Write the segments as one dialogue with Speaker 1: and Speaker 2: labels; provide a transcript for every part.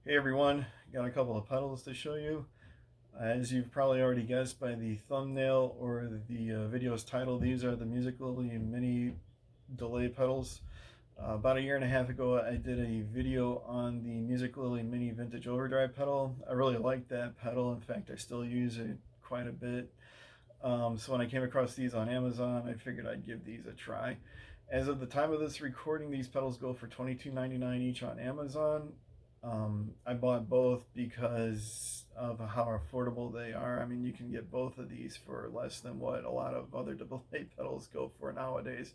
Speaker 1: Hey everyone, got a couple of pedals to show you. As you've probably already guessed by the thumbnail or the video's title, these are the Musiclily mini delay pedals. About a year and a half ago, I did a video on the Musiclily mini vintage overdrive pedal. I really like that pedal. In fact, I still use it quite a bit. So when I came across these on Amazon, I figured I'd give these a try. As of the time of this recording, these pedals go for $22.99 each on Amazon. I bought both because of how affordable they are. I mean, you can get both of these for less than what a lot of other delay pedals go for nowadays.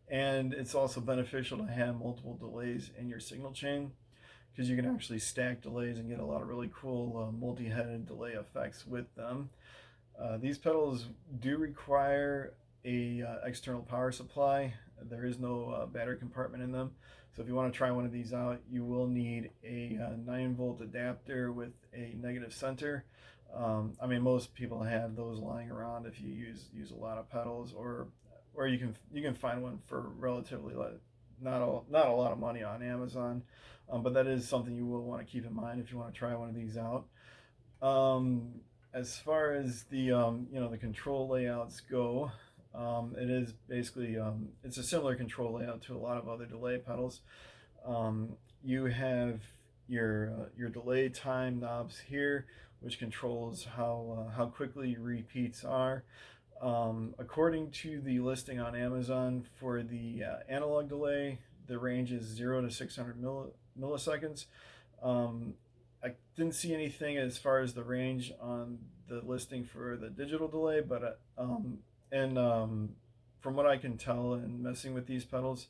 Speaker 1: And it's also beneficial to have multiple delays in your signal chain because you can actually stack delays and get a lot of really cool multi-headed delay effects with them. These pedals do require a external power supply. There is no battery compartment in them. So if you want to try one of these out, you will need a 9-volt adapter with a negative center. I mean, most people have those lying around if you use a lot of pedals, or you can find one for relatively not a lot of money on Amazon. But that is something you will want to keep in mind if you want to try one of these out. Um, as far as the the control layouts go, it is basically it's a similar control layout to a lot of other delay pedals. You have your delay time knobs here, which controls how quickly your repeats are. According to the listing on Amazon for the analog delay, the range is 0 to 600 milliseconds. Um, I didn't see anything as far as the range on the listing for the digital delay, but and from what I can tell in messing with these pedals,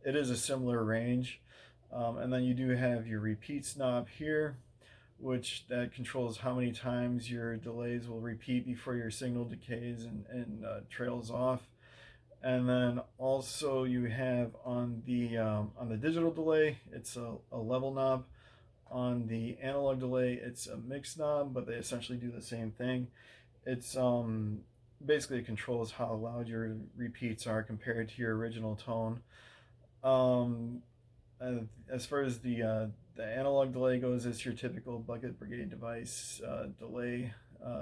Speaker 1: it is a similar range. And then you do have your repeats knob here, which that controls how many times your delays will repeat before your signal decays and trails off. And then also you have on the digital delay, it's a level knob. On the analog delay, it's a mix knob, but they essentially do the same thing. It's basically it controls how loud your repeats are compared to your original tone. Um, as far as the analog delay goes, it's your typical bucket brigade device delay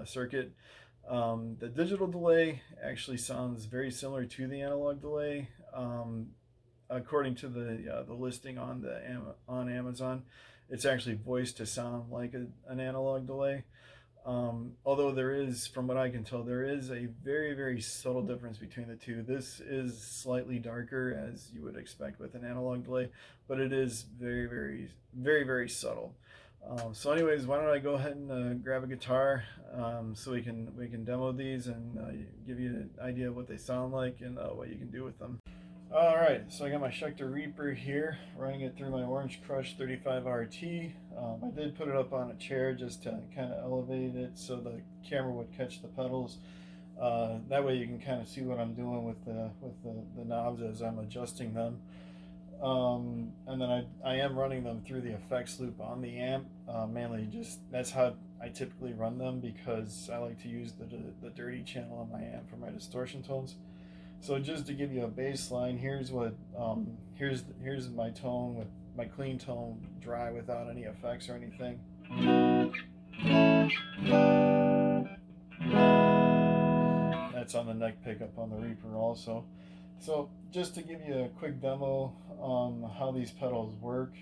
Speaker 1: circuit. The digital delay actually sounds very similar to the analog delay. According to the listing on on Amazon, it's actually voiced to sound like an analog delay. Although there is, from what I can tell, there is a very subtle difference between the two. This is slightly darker, as you would expect with an analog delay, but it is very subtle. Anyways, why don't I go ahead and grab a guitar so we can demo these and give you an idea of what they sound like and what you can do with them. Alright, so I got my Schecter Reaper here, running it through my Orange Crush 35 RT. I did put it up on a chair just to kind of elevate it so the camera would catch the pedals. That way you can kind of see what I'm doing with the knobs as I'm adjusting them. And then I am running them through the effects loop on the amp. Mainly just, that's how I typically run them because I like to use the dirty channel on my amp for my distortion tones. So just to give you a baseline, here's what here's my tone with my clean tone, dry without any effects or anything. That's on the neck pickup on the Reaper also. So just to give you a quick demo on how these pedals work.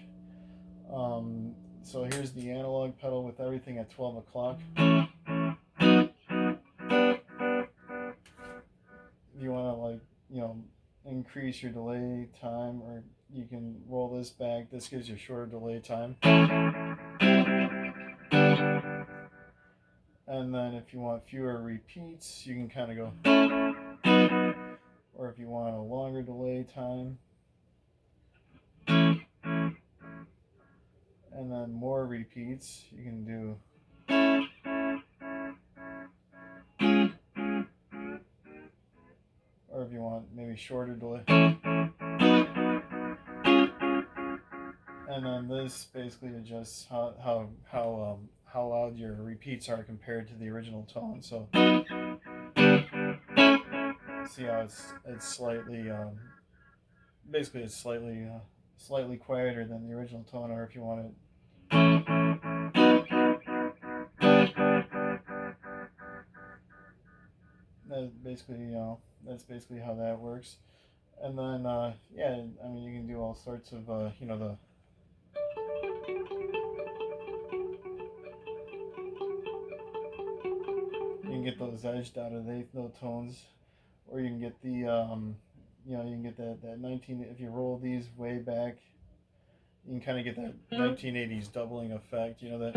Speaker 1: Um, so here's the analog pedal with everything at 12 o'clock. If you want to increase your delay time, or you can roll this back. This gives you shorter delay time. And then if you want fewer repeats, you can kind of go. Or if you want a longer delay time, and then more repeats, you can do. Or if you want maybe shorter delay. And then this basically adjusts how loud your repeats are compared to the original tone. So see how it's slightly basically it's slightly quieter than the original tone. Or if you want it basically, that's basically how that works. And then, yeah, I mean, you can do all sorts of, you can get those edged out of the eighth note tones, or you can get the, you can get that 19, if you roll these way back, you can kind of get that 1980s doubling effect, that.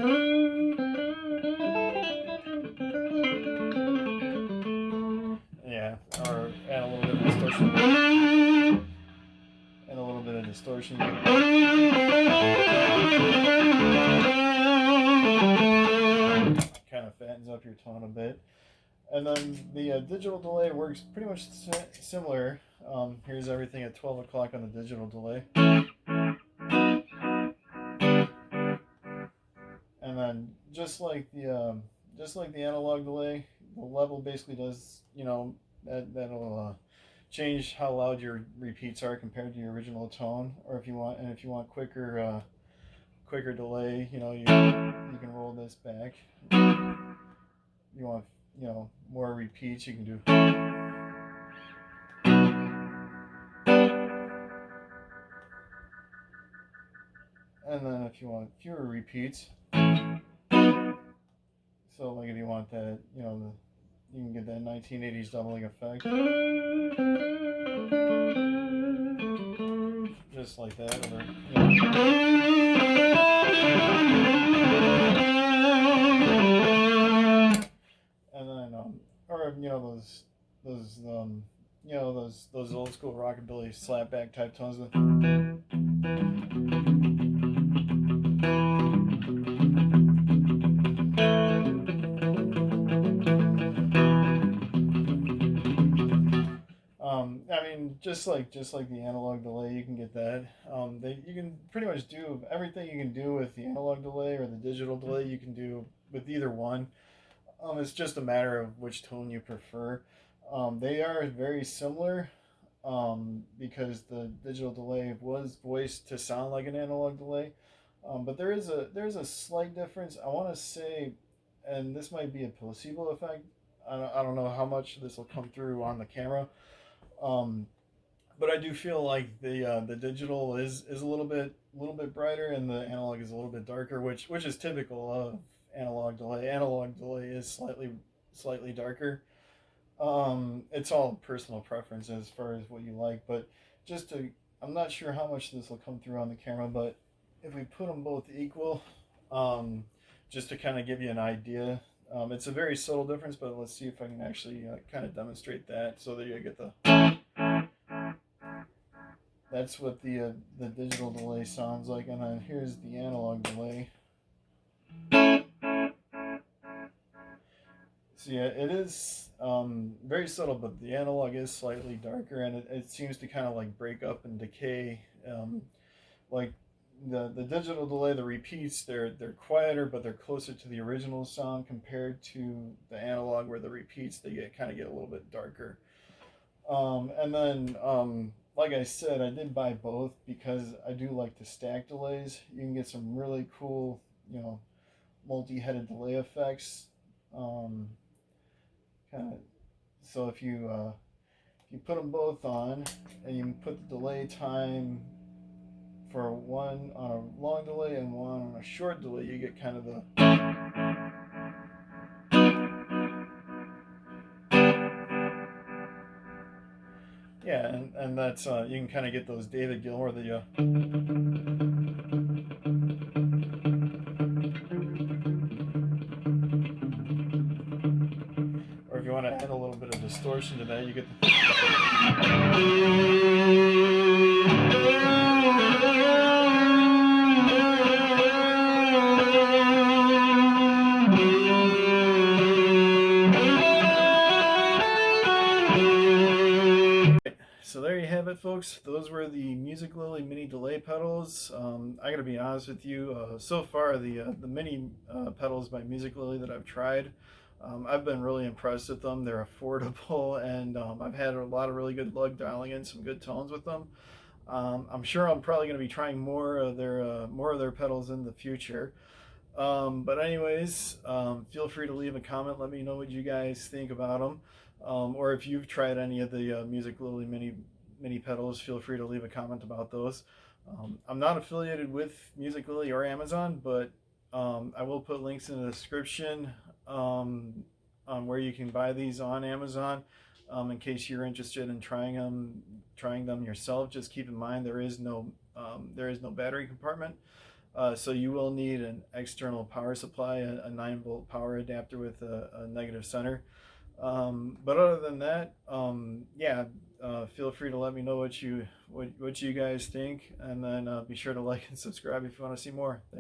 Speaker 1: Yeah, or add a little bit of distortion. And a little bit of distortion. Kind of fattens up your tone a bit. And then the digital delay works pretty much similar. Here's everything at 12 o'clock on the digital delay. And then just like the analog delay, the level basically does, that'll change how loud your repeats are compared to your original tone. Or if you want quicker delay, you can roll this back. You want more repeats, you can do. And then if you want fewer repeats, so like if you want that, you can get that 1980s doubling effect. Just like that. And then, or those old school rockabilly slapback type tones. I mean, just like the analog delay, you can get that. You can pretty much do everything you can do with the analog delay or the digital delay. You can do with either one. It's just a matter of which tone you prefer. They are very similar, because the digital delay was voiced to sound like an analog delay, but there's a slight difference. I want to say, and this might be a placebo effect. I don't know how much this will come through on the camera. Um, but I do feel like the digital is a little bit brighter, and the analog is a little bit darker, which is typical of analog delay. Analog delay is slightly darker. It's all personal preference as far as what you like, but I'm not sure how much this will come through on the camera, but if we put them both equal, just to kind of give you an idea, it's a very subtle difference, but let's see if I can actually kind of demonstrate that so that you get the. That's what the digital delay sounds like, and then here's the analog delay. So yeah, it is very subtle, but the analog is slightly darker, and it seems to kind of like break up and decay. Like the digital delay, the repeats, they're quieter, but they're closer to the original sound compared to the analog, where the repeats they get a little bit darker. And then like I said, I did buy both because I do like to stack delays. You can get some really cool, multi-headed delay effects. Kind of. So if you put them both on, and you put the delay time for one on a long delay and one on a short delay, you get kind of the. Yeah, and that's you can kind of get those David Gilmour or if you want to add a little bit of distortion to that, you get the. So there you have it, folks. Those were the Musiclily mini delay pedals. I gotta be honest with you. So far, the mini pedals by Musiclily that I've tried, I've been really impressed with them. They're affordable, and I've had a lot of really good luck dialing in some good tones with them. I'm sure I'm probably going to be trying more of their pedals in the future. But anyways, feel free to leave a comment. Let me know what you guys think about them. Or if you've tried any of the Musiclily mini pedals, feel free to leave a comment about those. I'm not affiliated with Musiclily or Amazon, but I will put links in the description on where you can buy these on Amazon. In case you're interested in trying them yourself, just keep in mind there is no battery compartment. So you will need an external power supply, a 9-volt power adapter with a negative center. But other than that, yeah, feel free to let me know what you guys think, and then be sure to like and subscribe if you want to see more. Thanks.